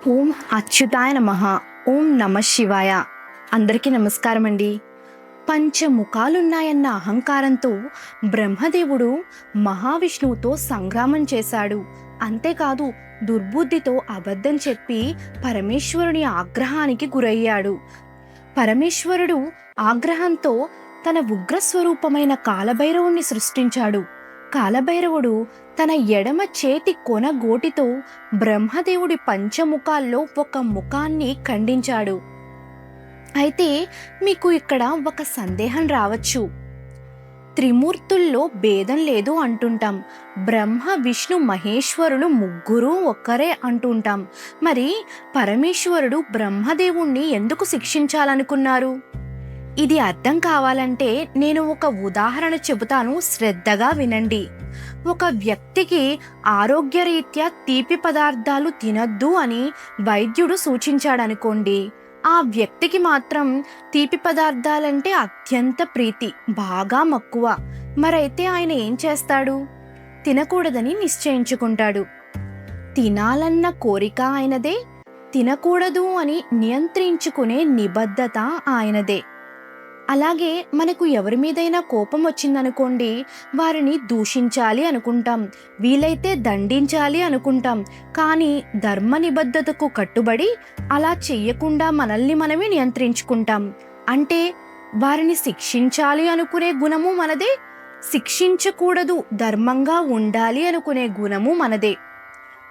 ఓం అచ్యుతాయ నమః. ఓం నమ శివాయ. అందరికీ నమస్కారం అండి. పంచముఖాలున్నాయన్న అహంకారంతో బ్రహ్మదేవుడు మహావిష్ణువుతో సంగ్రామం చేశాడు. అంతేకాదు దుర్బుద్ధితో అబద్ధం చెప్పి పరమేశ్వరుని ఆగ్రహానికి గురయ్యాడు. పరమేశ్వరుడు ఆగ్రహంతో తన ఉగ్రస్వరూపమైన కాలభైరవుణ్ణి సృష్టించాడు. కాలభైరవుడు తన ఎడమ చేతి కొనగోటితో బ్రహ్మదేవుడి పంచముఖాల్లో ఒక ముఖాన్ని ఖండించాడు. అయితే మీకు ఇక్కడ ఒక సందేహం రావచ్చు. త్రిమూర్తుల్లో భేదం లేదు అంటుంటాం. బ్రహ్మ విష్ణు మహేశ్వరులు ముగ్గురు ఒక్కరే అంటుంటాం. మరి పరమేశ్వరుడు బ్రహ్మదేవుణ్ణి ఎందుకు శిక్షించాలనుకున్నారు? ఇది అర్థం కావాలంటే నేను ఒక ఉదాహరణ చెబుతాను, శ్రద్ధగా వినండి. ఒక వ్యక్తికి ఆరోగ్యరీత్యా తీపి పదార్థాలు తినద్దు అని వైద్యుడు సూచించాడనుకోండి. ఆ వ్యక్తికి మాత్రం తీపి పదార్థాలంటే అత్యంత ప్రీతి, బాగా మక్కువ. మరైతే ఆయన ఏం చేస్తాడు? తినకూడదని నిశ్చయించుకుంటాడు. తినాలన్న కోరిక ఆయనదే, తినకూడదు అని నియంత్రించుకునే నిబద్ధత ఆయనదే. అలాగే మనకు ఎవరి మీదైనా కోపం వచ్చిందనుకోండి, వారిని దూషించాలి అనుకుంటాం, వీలైతే దండించాలి అనుకుంటాం. కానీ ధర్మ నిబద్ధతకు కట్టుబడి అలా చెయ్యకుండా మనల్ని మనమే నియంత్రించుకుంటాం. అంటే వారిని శిక్షించాలి అనుకునే గుణము మనదే, శిక్షించకూడదు ధర్మంగా ఉండాలి అనుకునే గుణము మనదే.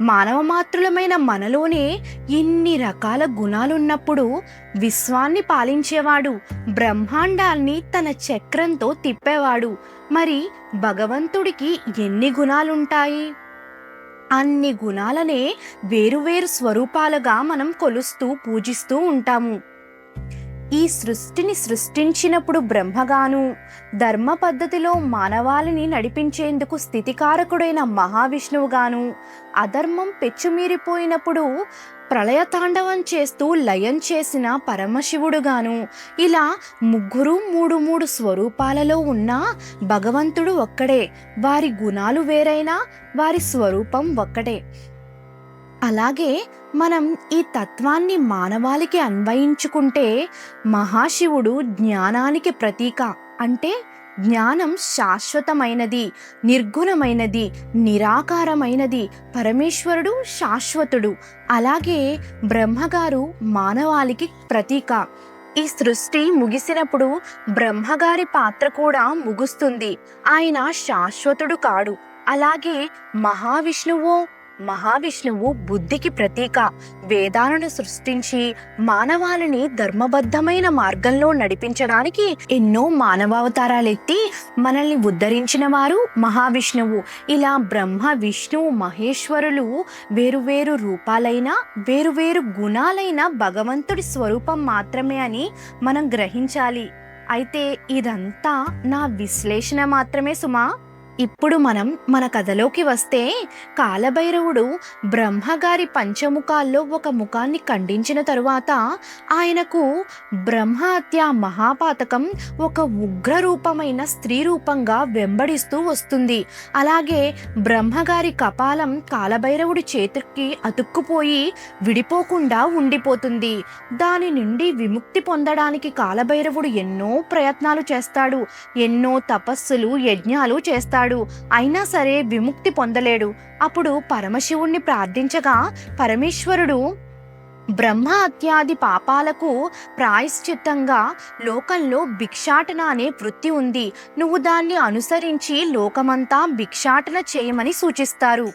మానవ మాత్రులమైన మనలోనే ఇన్ని రకాల గుణాలున్నప్పుడు విశ్వాన్ని పాలించేవాడు, బ్రహ్మాండాన్ని తన చక్రంతో తిప్పేవాడు, మరి భగవంతుడికి ఎన్ని గుణాలుంటాయి? అన్ని గుణాలనే వేరువేరు స్వరూపాలుగా మనం కొలుస్తూ పూజిస్తూ ఉంటాము. ఈ సృష్టిని సృష్టించినప్పుడు బ్రహ్మగాను, ధర్మ పద్ధతిలో మానవాళిని నడిపించేందుకు స్థితికారకుడైన మహావిష్ణువుగాను, అధర్మం పెచ్చుమీరిపోయినప్పుడు ప్రళయతాండవం చేస్తూ లయం చేసిన పరమశివుడుగాను, ఇలా ముగ్గురు మూడు స్వరూపాలలో ఉన్న భగవంతుడు ఒక్కడే. వారి గుణాలు వేరైనా వారి స్వరూపం ఒక్కటే. అలాగే మనం ఈ తత్వాన్ని మానవాళికి అన్వయించుకుంటే మహాశివుడు జ్ఞానానికి ప్రతీక. అంటే జ్ఞానం శాశ్వతమైనది, నిర్గుణమైనది, నిరాకారమైనది. పరమేశ్వరుడు శాశ్వతుడు. అలాగే బ్రహ్మగారు మానవాళికి ప్రతీక. ఈ సృష్టి ముగిసినప్పుడు బ్రహ్మగారి పాత్ర కూడా ముగుస్తుంది. ఆయన శాశ్వతుడు కాడు. అలాగే మహావిష్ణువు బుద్ధికి ప్రతీక. వేదాలను సృష్టించి మానవాళిని ధర్మబద్ధమైన మార్గంలో నడిపించడానికి ఎన్నో మానవావతారాలెత్తి మనల్ని ఉద్ధరించిన వారు మహావిష్ణువు. ఇలా బ్రహ్మ విష్ణువు మహేశ్వరులు వేరువేరు రూపాలైన వేరువేరు గుణాలైన భగవంతుడి స్వరూపం మాత్రమే అని మనం గ్రహించాలి. అయితే ఇదంతా నా విశ్లేషణ మాత్రమే సుమా. ఇప్పుడు మనం మన కథలోకి వస్తే, కాలభైరవుడు బ్రహ్మగారి పంచముఖాల్లో ఒక ముఖాన్ని ఖండించిన తరువాత ఆయనకు బ్రహ్మహత్య మహాపాతకం ఒక ఉగ్రరూపమైన స్త్రీ రూపంగా వెంబడిస్తూ వస్తుంది. అలాగే బ్రహ్మగారి కపాలం కాలభైరవుడి చేతికి అతుక్కుపోయి విడిపోకుండా ఉండిపోతుంది. దాని నుండి విముక్తి పొందడానికి కాలభైరవుడు ఎన్నో ప్రయత్నాలు చేస్తాడు, ఎన్నో తపస్సులు యజ్ఞాలు చేస్తాడు. అయినా సరే విముక్తి పొందలేడు. అప్పుడు పరమశివుణ్ణి ప్రార్థించగా పరమేశ్వరుడు బ్రహ్మ హత్యాది పాపాలకు ప్రాయశ్చిత్తంగా లోకంలో భిక్షాటన అనే వృత్తి ఉంది, నువ్వు దాన్ని అనుసరించి లోకమంతా భిక్షాటన చేయమని సూచిస్తారు.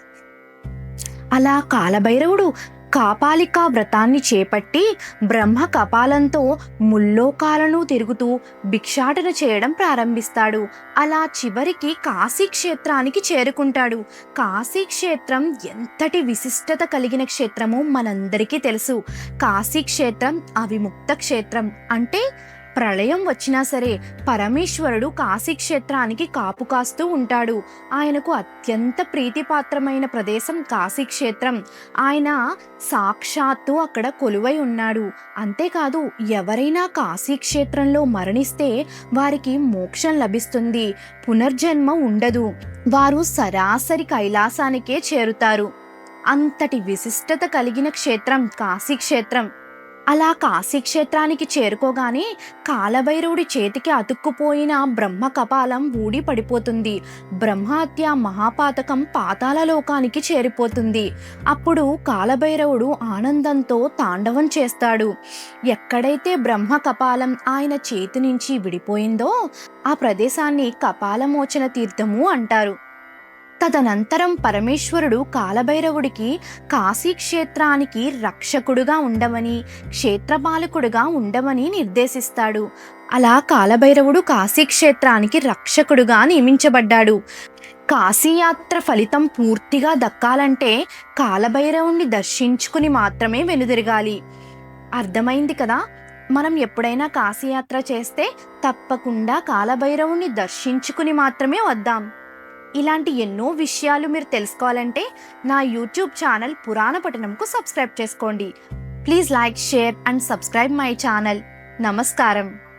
అలా కాలభైరవుడు కాపాలికా వ్రతాన్ని చేపట్టి బ్రహ్మ కపాలంతో ముల్లోకాలను తిరుగుతూ భిక్షాటన చేయడం ప్రారంభిస్తాడు. అలా చివరికి కాశీక్షేత్రానికి చేరుకుంటాడు. కాశీక్షేత్రం ఎంతటి విశిష్టత కలిగిన క్షేత్రమో మనందరికీ తెలుసు. కాశీక్షేత్రం అవిముక్త క్షేత్రం. అంటే ప్రళయం వచ్చినా సరే పరమేశ్వరుడు కాశీక్షేత్రానికి కాపు కాస్తూ ఉంటాడు. ఆయనకు అత్యంత ప్రీతిపాత్రమైన ప్రదేశం కాశీక్షేత్రం. ఆయన సాక్షాత్తు అక్కడ కొలువై ఉన్నాడు. అంతేకాదు ఎవరైనా కాశీక్షేత్రంలో మరణిస్తే వారికి మోక్షం లభిస్తుంది, పునర్జన్మ ఉండదు, వారు సరాసరి కైలాసానికే చేరుతారు. అంతటి విశిష్టత కలిగిన క్షేత్రం కాశీ క్షేత్రం. అలా కాశీ క్షేత్రానికి చేరుకోగానే కాలభైరవుడి చేతికి అతుక్కుపోయిన బ్రహ్మ కపాలం ఊడి పడిపోతుంది. బ్రహ్మహత్య మహాపాతకం పాతాళ లోకానికి చేరిపోతుంది. అప్పుడు కాలభైరవుడు ఆనందంతో తాండవం చేస్తాడు. ఎక్కడైతే బ్రహ్మ కపాలం ఆయన చేతి నుంచి విడిపోయిందో ఆ ప్రదేశాన్ని కపాలమోచన తీర్థము అంటారు. తదనంతరం పరమేశ్వరుడు కాలభైరవుడికి కాశీ క్షేత్రానికి రక్షకుడుగా ఉండమని, క్షేత్రపాలకుడుగా ఉండమని నిర్దేశిస్తాడు. అలా కాలభైరవుడు కాశీ క్షేత్రానికి రక్షకుడుగా నియమించబడ్డాడు. కాశీయాత్ర ఫలితం పూర్తిగా దక్కాలంటే కాలభైరవుణ్ణి దర్శించుకుని మాత్రమే వెనుదిరగాలి. అర్థమైంది కదా? మనం ఎప్పుడైనా కాశీయాత్ర చేస్తే తప్పకుండా కాలభైరవుణ్ణి దర్శించుకుని మాత్రమే వద్దాం. ఇలాంటి ఎన్నో విషయాలు మీరు తెలుసుకోవాలంటే నా యూట్యూబ్ ఛానల్ పురాణ పఠనంకు సబ్స్క్రైబ్ చేసుకోండి. Please like, share and subscribe my channel. నమస్కారం.